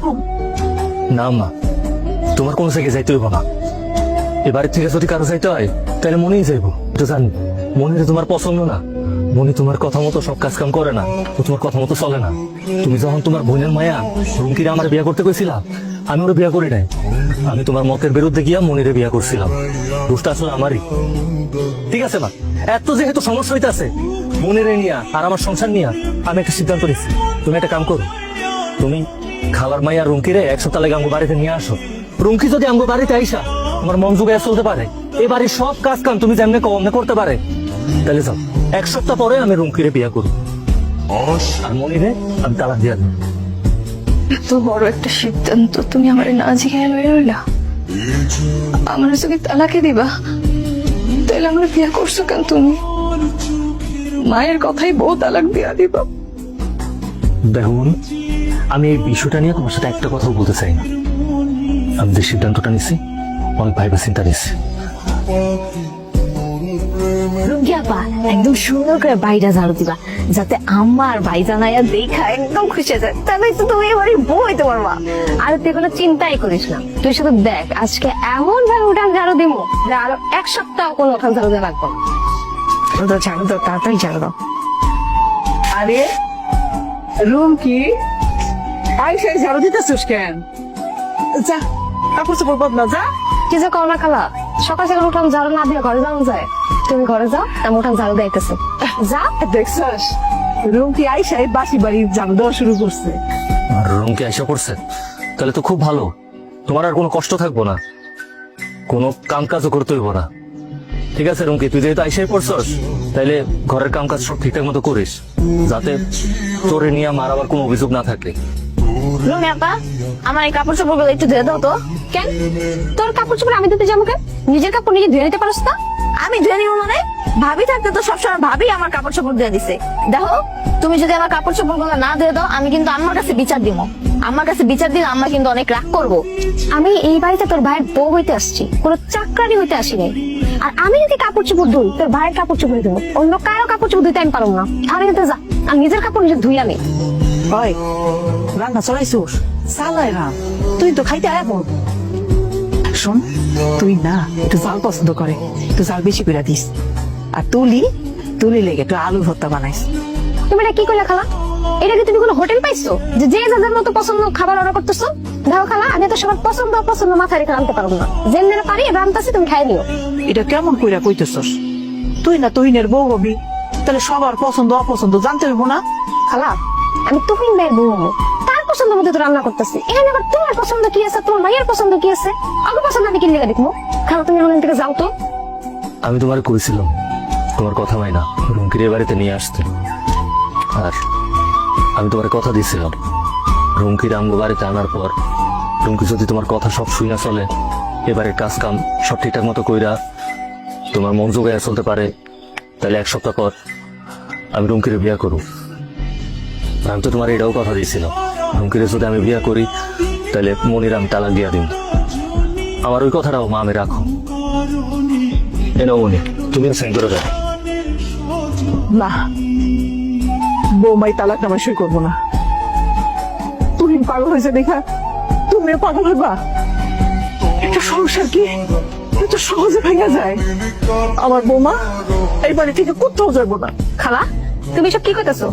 থাকুক। না মা, তোমার কোন জায়গায় যাইতে হইব না। এবারে থেকে যদি কারো যাইতে হয় তাহলে মনেই যাইব। তো জানি মনে তোমার পছন্দ না, মনে তোমার কথা মতো সব কাজ কাম করে না, ও তোমার কথা মতো চলে না। তুমি যখন তোমার বোনের মায়া রুমকিরে আমার বিয়ে করতে কইছিলা, আমি ওরা বিয়ে করি নাই। আমি তোমার মতের বিরুদ্ধে গিয়া মনিরে বিয়ে করছিলাম। দোষটা আসলে আমারই। ঠিক আছে মা, এত যেহেতু সমস্যা হইতাছে মনিরে নিয়া আর আমার সংসার নিয়া, আমি একটা সিদ্ধান্ত নিচ্ছি। তুমি একটা কাম করো, তুমি খালার মাইয়া রুমকিরে এক সপ্তাহ লাগে আমগো বাড়িতে নিয়ে আসো। রুমকি যদি আমগো বাড়িতে আইসা তোমার মন জুগে চলতে পারে, এই বাড়ির সব কাজ কাম তুমি যেমনি কমনে করতে পারে, তাহলে যাও এক সপ্তাহ পরে আমি রুমকিরে বিয়ে করব। আর মনিরে আমি তালাক দিয়া দেব। এত বড় একটা সিদ্ধান্ত তুমি আমার না জিজ্ঞাসা লয়ে রইলা। আমার যদি তালাকে দিবা তাহলে আমার বিয়ে করছো কেন তুমি? মায়ের কথাই বউ তালাক দিয়া দিবা। দেখুন, আমি এই বিষয়টা নিয়ে তোমার সাথে একটা কথাও বলতে চাই না। আমি যে সিদ্ধান্তটা নিছি অনেক ভাইবা চিন্তা নিছি। রুগিয়াপা একদম সুন্দর করে বাড়িটা ঝাড়ু দিবা, যাতে আম্মা আর ভাই জানাইয়া দেখা একদম খুশি হয়ে যায়। তাহলে তো তুমি এবারে বউ হইতে পারবা। আর তুই কোনো চিন্তাই করিস না, তুই শুধু দেখ আজকে এমন ভাবে উঠান ঝাড়ু দিব যে আরো এক সপ্তাহ কোনো উঠান ঝাড়ু দেওয়া লাগবে না। তো ঝাড়ু দাও, তাড়াতাড়ি ঝাড়ু দাও। আরে রুম কি আইসাই ঝাড়ু দিতেছিস কেন? যা কাপড় চোপড় বদলা যা। কি যে করো না খালা, সকাল সকাল উঠান ঝাড়ু না দিয়ে ঘরে যাওয়া যায়? তুমি ঘরে যাও, আমি উঠান ঝাড়ু দিতেছি। যা। দেখছস রুম কি আইসাই বাসি বাড়ি ঝাড়ু দেওয়া শুরু করছে। আর রুমকি আইসা করছে, তাহলে তো খুব ভালো। তোমার আর কোনো কষ্ট থাকবো না, কোনো কাম কাজও করতে হইব না। ঠিক আছে রুমকি, তুই যেহেতু আইসাই পড়ছস, তাইলে ঘরের কাম কাজ সব ঠিকঠাক মতো করিস, যাতে তোরে নিয়ে আমার আবার কোনো অভিযোগ না থাকে। রুমিয়াপা, আমার এই কাপড় চোপড় গুলো একটু ধুয়ে দাও তো। কেন তোর কাপড় চোপড় আমি ধুতে যাবো কেন? নিজের কাপড় নিজে ধুয়ে নিতে পারস না? আমি ধুয়ে নিব মানে? ভাবি থাকতে তো সবসময় ভাবি আমার কাপড় চোপড় ধুয়ে দিছে। দেখো, তুমি যদি আমার কাপড় চোপড় গুলো না ধুয়ে দাও, আমি কিন্তু আম্মার কাছে বিচার দিব। আমার কাছে বিচার দিলে আম্মা কিন্তু অনেক রাগ করবো। আমি এই বাড়িতে তোর ভাইয়ের বউ হইতে আসছি, কোনো চাকরানি হইতে আসি নাই। আর আমি যদি কাপড় চোপড় ধুই, তোর ভাইয়ের কাপড় চোপড় দেবো, অন্য কারো কাপড় চোপড় ধুইতে আমি পারবো না। আমি কিন্তু যা, আমি নিজের কাপড় নিজে ধুই আনি। হয় রান্না চড়াইছোস, চালাই না, তুই তো খাইতে আয় বোন। শোন, তুই না একটু জাল পছন্দ করে, একটু জাল বেশি করে দিস। আর তুলি লেগে একটু আলু ভর্তা বানাইস। তুমি এটা কি করলে খালা? এটা কি তুমি কোনো হোটেল পাইছো যে যে যাদের মতো পছন্দ খাবার অর্ডার করতেছো? দেখো খালা, আমি তো সবার পছন্দ মাথায় রেখে আনতে পারবো না। যেমন পারি এবার আনতেছি, তুমি খাই নিও। এটা কেমন কইরা কইতেছস? তুই না তুহিনের বউ হবি, তাহলে সবার পছন্দ অপছন্দ জানতে হইব না? খালা, আমি তুহিন ভাইয়ের বউ হবো, তার পছন্দ মতো তো রান্না করতেছি। এখানে আবার তোমার পছন্দ কি আছে, তোমার ভাইয়ের পছন্দ কি আছে, আমার পছন্দ আমি কি লেগে দেখবো? খালা, তুমি ওখান থেকে যাও তো। আমি তোমার কইছিলাম তোমার কথা মাই না রুমকির বাড়িতে নিয়ে আসতে, আর আমি তোমার কথা দিয়েছিলাম রুমকির আমগো বাড়িতে আনার পর রুমকি যদি তোমার কথা সব শুই না চলে, এবারে কাজ কাম সব ঠিকঠাক মতো কইরা তোমার মন জোগায় চলতে পারে, তাহলে এক সপ্তাহ পর আমি রুমকিরে বিয়া করব। আমি তো তোমার এটাও কথা দিয়েছিলাম, রুমকিরে যদি আমি বিয়া করি তাহলে মনির আমি তালাক দিয়া দিব। আমার ওই কথাটাও মা আমি রাখো। এনাও মনি, তুমি সাইন করে দাও। না, বৌমাই তালাক নামা সই করবো না। তুহিন পাগল হয়েছে দেখা তুমিও পাগল হইবা? একটা সংসার কি এত সহজে ভেঙে যায়? আমার বৌমা এই বাড়ি থেকে কোথাও যাবো না। খালা, তুমি সব কি করতেছো?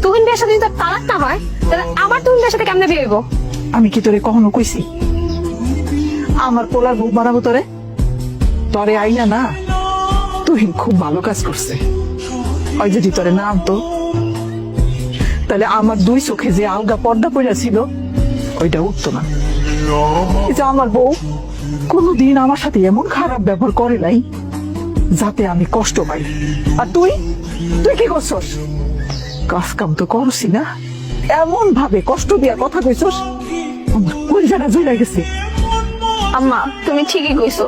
তুহিন ভাইয়ের সাথে যদি তার তালাক না হয়, তাহলে আবার তুহিন ভাইয়ের সাথে কেমনে বিয়ে হইব? আমি কি তোরে কখনো কইছি আমার পোলার বউ বানাবো তোরে? তরে আইনা না, তুহিন খুব ভালো কাজ করছে। ওই যদি তোরে না আনতো, তাহলে আমার দুই চোখে যে আলগা পর্দা পড়া ছিল ওইটা উঠতো না। এই যে আমার বউ কোনোদিন আমার সাথে এমন খারাপ ব্যবহার করে নাই যাতে আমি কষ্ট পাই। আর তুই কি করছস? কাজ কাম তো করছি না, এমন ভাবে কষ্ট দিয়া কথা কইছস কলিজাটা জ্বলে গেছে। আম্মা, তুমি ঠিকই কইছো।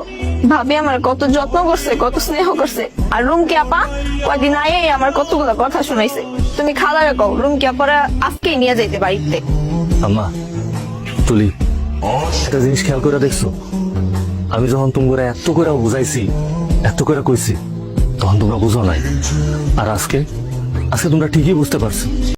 ভাবি আমার কত যত্ন করছে, কত স্নেহ করছে। আর রুমকি আপা কয়দিন আগে আমার কতগুলো কথা শুনাইছে। তুমি খালারে কও রুমকি আপারা আজকেই নিয়ে যাইতে বাড়িতে। আম্মা, তুলি একটা জিনিস খেয়াল করে দেখছো, আমি যখন তোমরা এত করে বুঝাইছি, এত করে কইছি, তখন তোমরা বুঝো নাই। আর আজকে তোমরা ঠিকই বুঝতে পারছো।